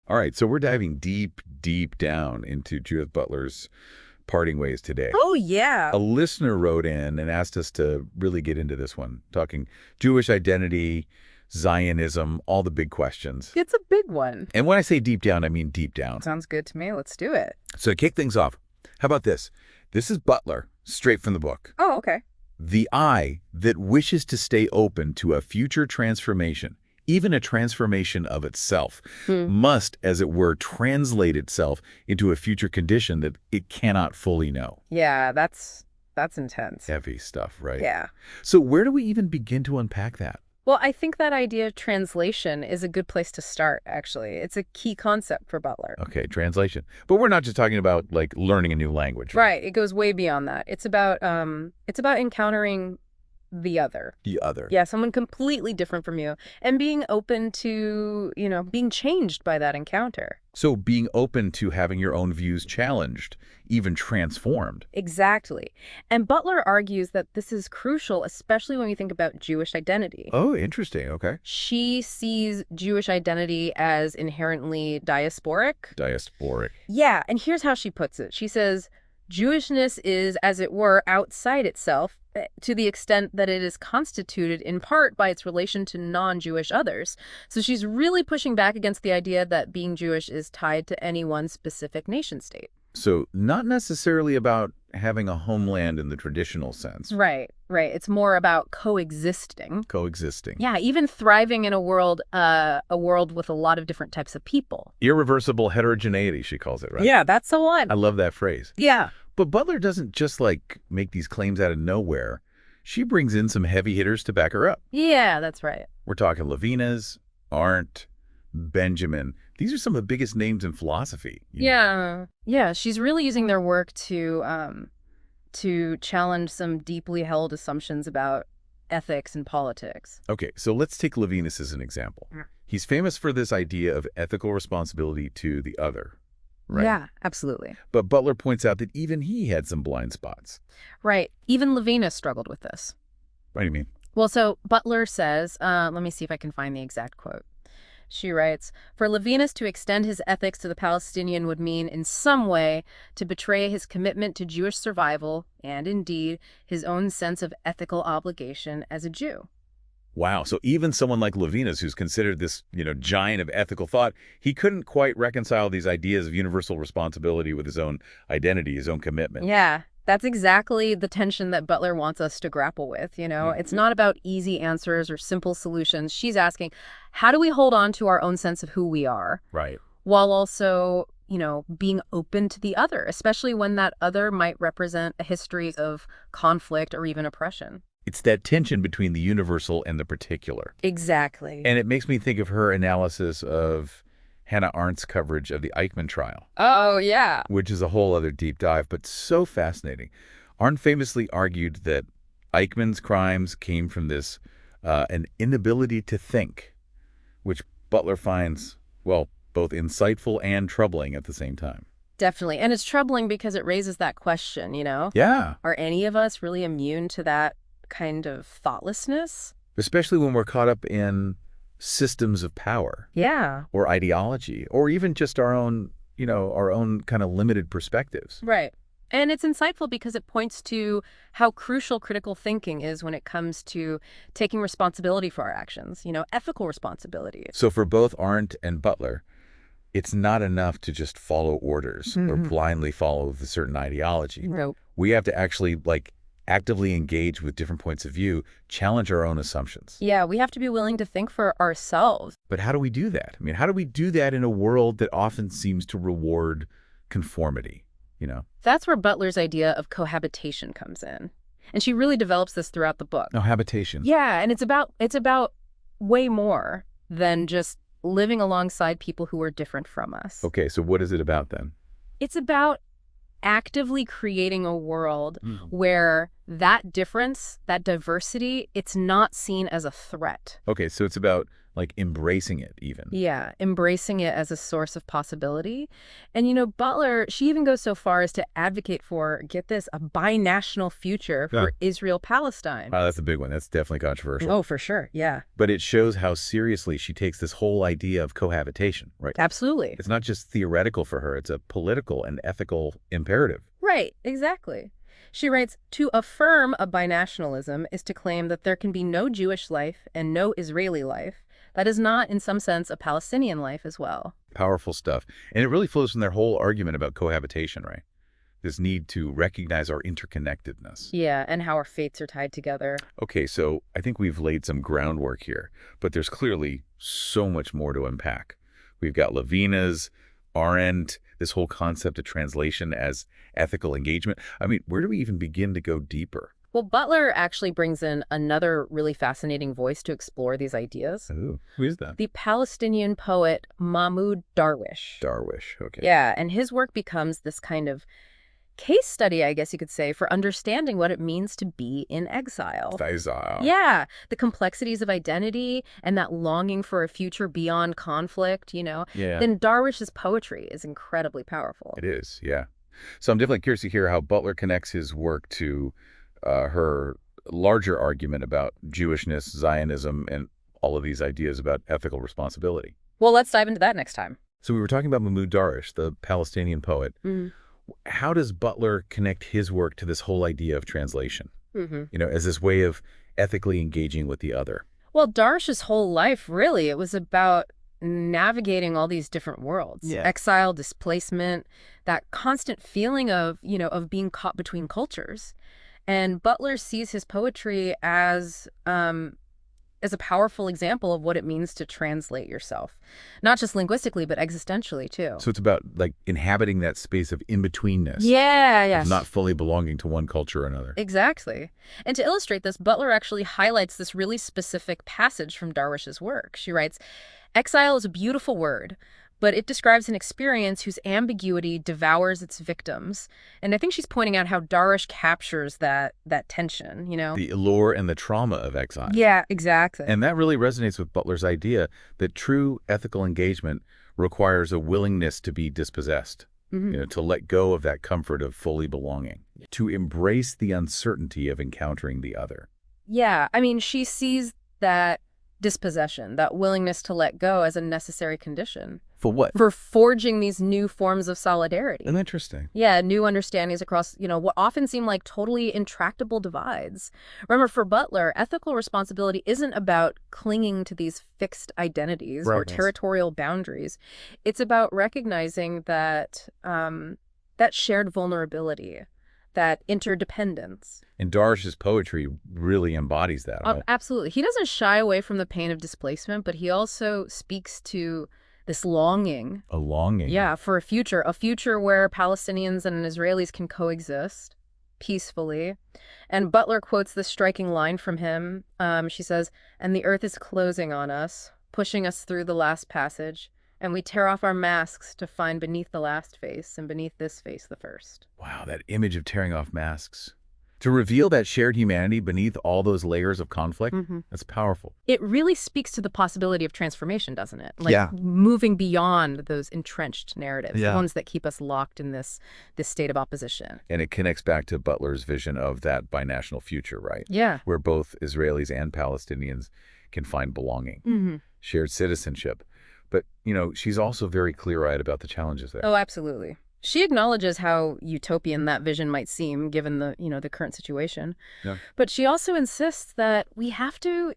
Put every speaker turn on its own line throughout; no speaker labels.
All right, so we're diving deep, deep down into Judith Butler's parting ways today.
Oh, yeah.
A listener wrote in and asked us to really get into this one, talking Jewish identity, Zionism, all the big questions.
It's a big one.
And when I say deep down, I mean deep down.
Sounds good to me. Let's do it.
So to kick things off, how about this? This is Butler, straight from the book.
Oh, okay.
The eye that wishes to stay open to a future transformation, even a transformation of itself, must, as it were, translate itself into a future condition that it cannot fully know.
Yeah, that's intense.
Heavy stuff, right?
Yeah.
So where do we even begin to unpack that?
Well, I think that idea of translation is a good place to start, actually. It's a key concept for Butler.
Okay, translation. But we're not just talking about, like, learning a new language.
Right. It goes way beyond that. It's about encountering the other.
The other.
Yeah, someone completely different from you, and being open to, being changed by that encounter.
So being open to having your own views challenged, even transformed.
Exactly. And Butler argues that this is crucial, especially when we think about Jewish identity.
Oh, interesting. Okay.
She sees Jewish identity as inherently diasporic.
Diasporic.
Yeah, and here's how she puts it. She says, Jewishness is, as it were, outside itself, to the extent that it is constituted in part by its relation to non-Jewish others. So she's really pushing back against the idea that being Jewish is tied to any one specific nation state.
So not necessarily about having a homeland in the traditional sense.
Right. It's more about coexisting.
Coexisting.
Yeah, even thriving in a world with a lot of different types of people.
Irreversible heterogeneity, she calls it, right?
Yeah, that's the one.
I love that phrase.
Yeah.
But Butler doesn't just, make these claims out of nowhere. She brings in some heavy hitters to back her up.
Yeah, that's right.
We're talking Levinas, Arndt, Benjamin. These are some of the biggest names in philosophy.
Yeah. Yeah, she's really using their work to challenge some deeply held assumptions about ethics and politics.
Okay, so let's take Levinas as an example. He's famous for this idea of ethical responsibility to the other, right?
Yeah, absolutely.
But Butler points out that even he had some blind spots.
Right. Even Levinas struggled with this.
What do you mean?
Well, so Butler says, let me see if I can find the exact quote. She writes, for Levinas to extend his ethics to the Palestinian would mean, in some way, to betray his commitment to Jewish survival and, indeed, his own sense of ethical obligation as a Jew.
Wow. So even someone like Levinas, who's considered this, giant of ethical thought, he couldn't quite reconcile these ideas of universal responsibility with his own identity, his own commitment.
Yeah. That's exactly the tension that Butler wants us to grapple with, It's not about easy answers or simple solutions. She's asking, how do we hold on to our own sense of who we are?
Right.
While also, being open to the other, especially when that other might represent a history of conflict or even oppression.
It's that tension between the universal and the particular.
Exactly.
And it makes me think of her analysis of Hannah Arendt's coverage of the Eichmann trial.
Oh, yeah.
Which is a whole other deep dive, but so fascinating. Arendt famously argued that Eichmann's crimes came from this, an inability to think, which Butler finds, both insightful and troubling at the same time.
Definitely. And it's troubling because it raises that question,
Yeah.
Are any of us really immune to that kind of thoughtlessness?
Especially when we're caught up in systems of power.
Yeah.
Or ideology, or even just our own kind of limited perspectives.
Right. And it's insightful because it points to how crucial critical thinking is when it comes to taking responsibility for our actions, ethical responsibility.
So for both Arndt and Butler, it's not enough to just follow orders or blindly follow the certain ideology.
Nope.
We have to actually actively engage with different points of view, challenge our own assumptions.
Yeah, we have to be willing to think for ourselves.
But how do we do that? I mean, how do we do that in a world that often seems to reward conformity,
That's where Butler's idea of cohabitation comes in. And she really develops this throughout the book.
No, habitation.
Yeah, and it's about way more than just living alongside people who are different from us.
Okay, so what is it about then?
It's about actively creating a world where that difference, that diversity, it's not seen as a threat.
Okay, so it's about like embracing it even.
Yeah, embracing it as a source of possibility. And, you know, Butler, she even goes so far as to advocate for, get this, a binational future
Yeah.
for Israel-Palestine.
Wow, that's a big one. That's definitely controversial.
Oh, for sure. Yeah,
But it shows how seriously she takes this whole idea of cohabitation, right?
absolutely.
It's not just theoretical for her. It's a political and ethical imperative.
Right, exactly. She writes, to affirm a binationalism is to claim that there can be no Jewish life and no Israeli life that is not, in some sense, a Palestinian life as well.
Powerful stuff. And it really flows from their whole argument about cohabitation, right? This need to recognize our interconnectedness.
Yeah, and how our fates are tied together.
Okay, so I think we've laid some groundwork here, but there's clearly so much more to unpack. We've got Levinas, Arendt, this whole concept of translation as ethical engagement. I mean, where do we even begin to go deeper?
Well, Butler actually brings in another really fascinating voice to explore these ideas.
Ooh, who is that?
The Palestinian poet Mahmoud Darwish.
Darwish, okay.
Yeah, and his work becomes this kind of case study, I guess you could say, for understanding what it means to be in exile.
Exile.
Yeah, the complexities of identity and that longing for a future beyond conflict, you know.
Yeah.
Then Darwish's poetry is incredibly powerful.
It is, yeah. So I'm definitely curious to hear how Butler connects his work to her larger argument about Jewishness, Zionism, and all of these ideas about ethical responsibility.
Well, let's dive into that next time.
So we were talking about Mahmoud Darwish, the Palestinian poet. How does Butler connect his work to this whole idea of translation, you know, as this way of ethically engaging with the other?
Well, Darwish's whole life, really, it was about navigating all these different worlds.
Yeah.
Exile, displacement, that constant feeling of, you know, of being caught between cultures. And Butler sees his poetry as a powerful example of what it means to translate yourself, not just linguistically, but existentially too.
So it's about like inhabiting that space of in-betweenness.
Yeah, yes.
Of not fully belonging to one culture or another.
Exactly. And to illustrate this, Butler actually highlights this really specific passage from Darwish's work. She writes, exile is a beautiful word, but it describes an experience whose ambiguity devours its victims. And I think she's pointing out how Darwish captures that tension, you know?
The allure and the trauma of exile.
Yeah, exactly.
And that really resonates with Butler's idea that true ethical engagement requires a willingness to be dispossessed, you know, to let go of that comfort of fully belonging, to embrace the uncertainty of encountering the other.
Yeah, I mean, she sees that dispossession, that willingness to let go as a necessary condition.
For what?
For forging these new forms of solidarity.
Interesting.
Yeah, new understandings across, you know, what often seem like totally intractable divides. Remember, for Butler, ethical responsibility isn't about clinging to these fixed identities or territorial boundaries. It's about recognizing that that shared vulnerability, that interdependence.
And Darwish's poetry really embodies that.
Absolutely. He doesn't shy away from the pain of displacement, but he also speaks to this longing.
A longing.
Yeah, for a future where Palestinians and Israelis can coexist peacefully. And Butler quotes this striking line from him. She says, "And the earth is closing on us, pushing us through the last passage, and we tear off our masks to find beneath the last face and beneath this face the first."
Wow, that image of tearing off masks. To reveal that shared humanity beneath all those layers of conflict, that's powerful.
It really speaks to the possibility of transformation, doesn't it? Like moving beyond those entrenched narratives, the ones that keep us locked in this state of opposition.
And it connects back to Butler's vision of that binational future, right?
Yeah.
Where both Israelis and Palestinians can find belonging, shared citizenship. But, you know, she's also very clear-eyed about the challenges there.
Oh, absolutely. She acknowledges how utopian that vision might seem given the, you know, the current situation.
Yeah.
But she also insists that we have to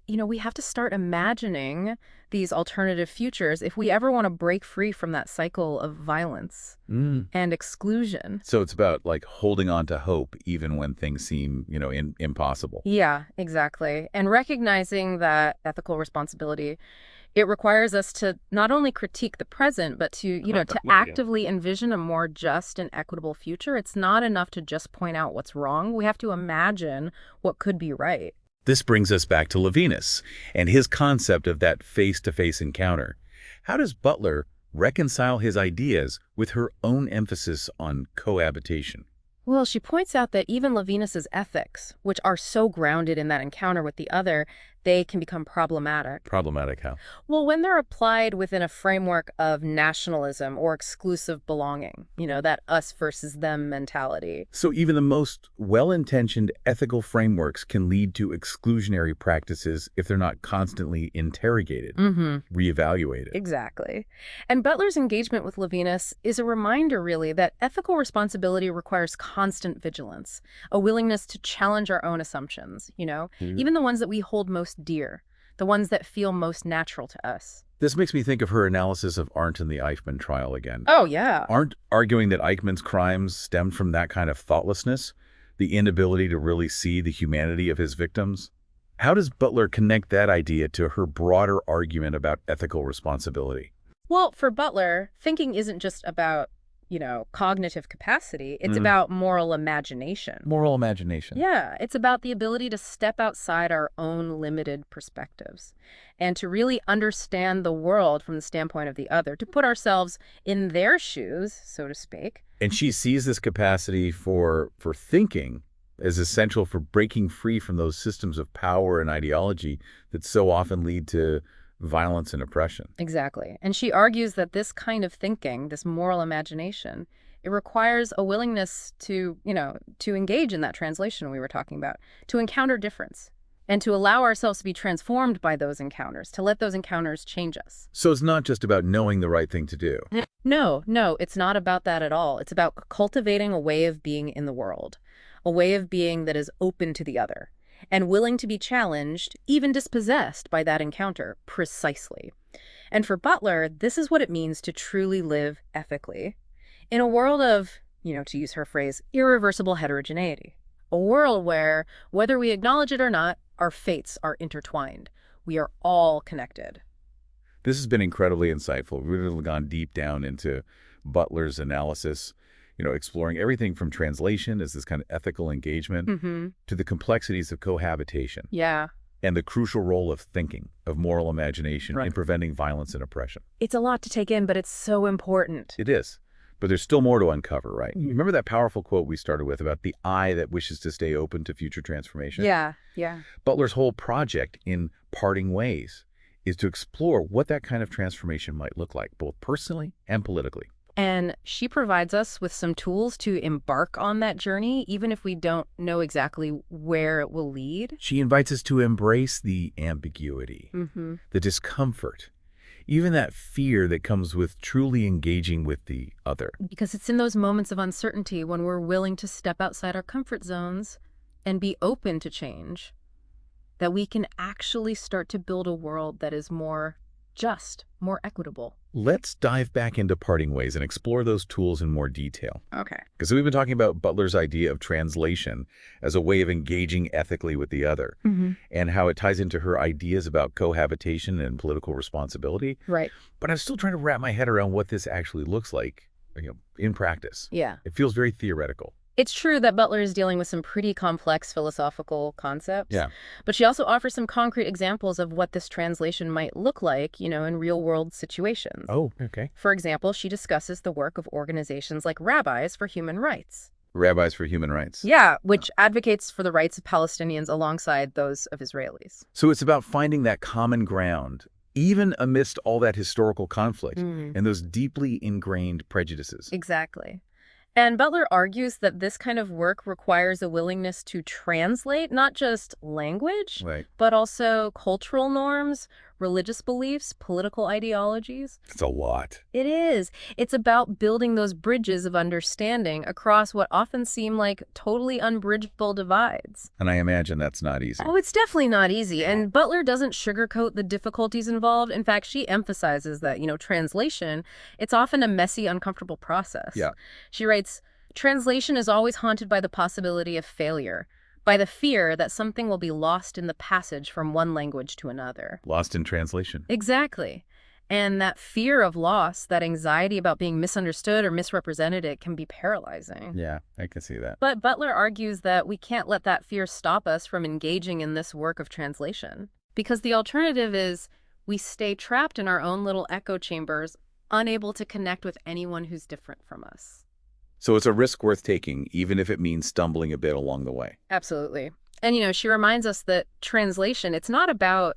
start imagining these alternative futures if we ever want to break free from that cycle of violence and exclusion.
So it's about like holding on to hope even when things seem, you know, impossible.
Yeah, exactly. And recognizing that ethical responsibility, it requires us to not only critique the present, but to, you know, to actively envision a more just and equitable future. It's not enough to just point out what's wrong. We have to imagine what could be right.
This brings us back to Levinas and his concept of that face-to-face encounter. How does Butler reconcile his ideas with her own emphasis on cohabitation?
Well, she points out that even Levinas's ethics, which are so grounded in that encounter with the other, they can become problematic.
Problematic how?
Well, when they're applied within a framework of nationalism or exclusive belonging, that us versus them mentality.
So even the most well-intentioned ethical frameworks can lead to exclusionary practices if they're not constantly interrogated, reevaluated.
Exactly. And Butler's engagement with Levinas is a reminder, really, that ethical responsibility requires constant vigilance, a willingness to challenge our own assumptions, even the ones that we hold most dear, the ones that feel most natural to us.
This makes me think of her analysis of Arndt and the Eichmann trial again.
Oh, yeah.
Arndt arguing that Eichmann's crimes stemmed from that kind of thoughtlessness, the inability to really see the humanity of his victims. How does Butler connect that idea to her broader argument about ethical responsibility?
Well, for Butler, thinking isn't just about, cognitive capacity. It's about moral imagination.
Moral imagination.
Yeah, it's about the ability to step outside our own limited perspectives and to really understand the world from the standpoint of the other, to put ourselves in their shoes, so to speak.
And she sees this capacity for thinking as essential for breaking free from those systems of power and ideology that so often lead to violence and oppression.
Exactly. And she argues that this kind of thinking, this moral imagination, it requires a willingness to engage in that translation we were talking about, to encounter difference, and to allow ourselves to be transformed by those encounters, to let those encounters change us.
So it's not just about knowing the right thing to do.
No, it's not about that at all. It's about cultivating a way of being in the world, a way of being that is open to the other, and willing to be challenged, even dispossessed by that encounter, precisely. And for Butler, this is what it means to truly live ethically in a world of, to use her phrase, irreversible heterogeneity. A world where, whether we acknowledge it or not, our fates are intertwined. We are all connected.
This has been incredibly insightful. We've really gone deep down into Butler's analysis, exploring everything from translation as this kind of ethical engagement to the complexities of cohabitation.
Yeah.
And the crucial role of thinking, of moral imagination in preventing violence and oppression.
It's a lot to take in, but it's so important.
It is. But there's still more to uncover, right? Remember that powerful quote we started with about the eye that wishes to stay open to future transformation?
Yeah.
Butler's whole project in Parting Ways is to explore what that kind of transformation might look like, both personally and politically.
And she provides us with some tools to embark on that journey, even if we don't know exactly where it will lead.
She invites us to embrace the ambiguity, the discomfort, even that fear that comes with truly engaging with the other.
Because it's in those moments of uncertainty when we're willing to step outside our comfort zones and be open to change that we can actually start to build a world that is more just, more equitable.
Let's dive back into Parting Ways and explore those tools in more detail.
Okay.
Because we've been talking about Butler's idea of translation as a way of engaging ethically with the other and how it ties into her ideas about cohabitation and political responsibility.
Right.
But I'm still trying to wrap my head around what this actually looks like, in practice.
Yeah.
It feels very theoretical.
It's true that Butler is dealing with some pretty complex philosophical concepts.
Yeah.
But she also offers some concrete examples of what this translation might look like, in real-world situations.
Oh, okay.
For example, she discusses the work of organizations like Rabbis for Human Rights.
Rabbis for Human Rights.
Yeah, which advocates for the rights of Palestinians alongside those of Israelis.
So it's about finding that common ground, even amidst all that historical conflict and those deeply ingrained prejudices.
Exactly. And Butler argues that this kind of work requires a willingness to translate not just language, but also cultural norms, religious beliefs, political ideologies.
It's a lot.
It is. It's about building those bridges of understanding across what often seem like totally unbridgeable divides.
And I imagine that's not easy.
Oh, it's definitely not easy. And Butler doesn't sugarcoat the difficulties involved. In fact, she emphasizes that, translation, it's often a messy, uncomfortable process.
Yeah.
She writes, translation is always haunted by the possibility of failure, by the fear that something will be lost in the passage from one language to another.
Lost in translation.
Exactly. And that fear of loss, that anxiety about being misunderstood or misrepresented, it can be paralyzing.
Yeah, I can see that.
But Butler argues that we can't let that fear stop us from engaging in this work of translation. Because the alternative is we stay trapped in our own little echo chambers, unable to connect with anyone who's different from us.
So it's a risk worth taking, even if it means stumbling a bit along the way.
Absolutely. And, she reminds us that translation, it's not about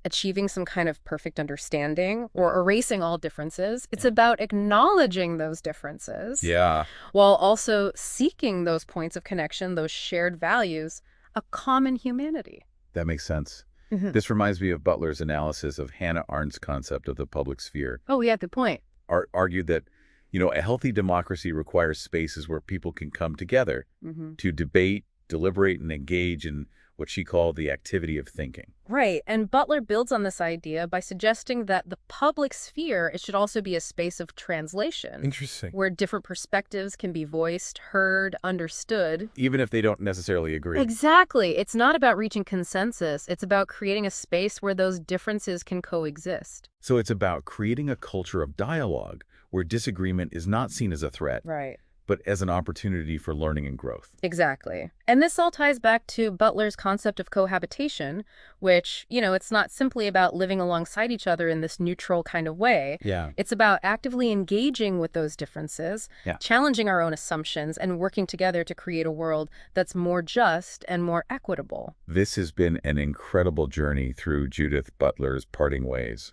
achieving some kind of perfect understanding or erasing all differences. It's about acknowledging those differences.
Yeah.
While also seeking those points of connection, those shared values, a common humanity.
That makes sense.
Mhm.
This reminds me of Butler's analysis of Hannah Arendt's concept of the public sphere.
Oh, yeah, good point.
Argued that, a healthy democracy requires spaces where people can come together to debate, deliberate, and engage in what she called the activity of thinking.
Right. And Butler builds on this idea by suggesting that the public sphere, it should also be a space of translation.
Interesting.
Where different perspectives can be voiced, heard, understood.
Even if they don't necessarily agree.
Exactly. It's not about reaching consensus. It's about creating a space where those differences can coexist.
So it's about creating a culture of dialogue where disagreement is not seen as a threat,
Right.
but as an opportunity for learning and growth.
Exactly. And this all ties back to Butler's concept of cohabitation, which, it's not simply about living alongside each other in this neutral kind of way.
Yeah.
It's about actively engaging with those differences, challenging our own assumptions, and working together to create a world that's more just and more equitable.
This has been an incredible journey through Judith Butler's Parting Ways.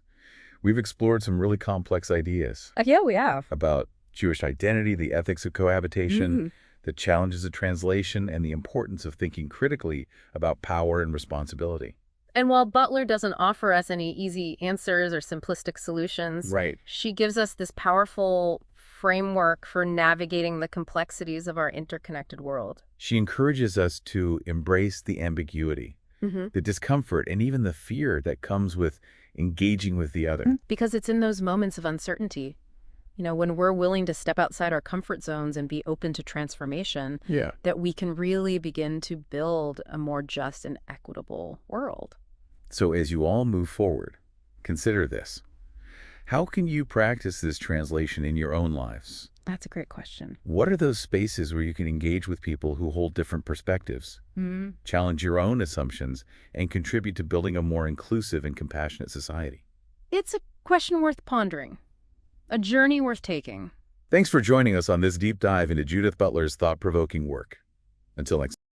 We've explored some really complex ideas
Yeah, we have.
about Jewish identity, the ethics of cohabitation, the challenges of translation, and the importance of thinking critically about power and responsibility.
And while Butler doesn't offer us any easy answers or simplistic solutions,
Right.
she gives us this powerful framework for navigating the complexities of our interconnected world.
She encourages us to embrace the ambiguity, the discomfort, and even the fear that comes with engaging with the other.
Because it's in those moments of uncertainty, when we're willing to step outside our comfort zones and be open to transformation, that we can really begin to build a more just and equitable world.
So as you all move forward, consider this. How can you practice this translation in your own lives?
That's a great question.
What are those spaces where you can engage with people who hold different perspectives, challenge your own assumptions, and contribute to building a more inclusive and compassionate society?
It's a question worth pondering, a journey worth taking.
Thanks for joining us on this deep dive into Judith Butler's thought-provoking work. Until next time.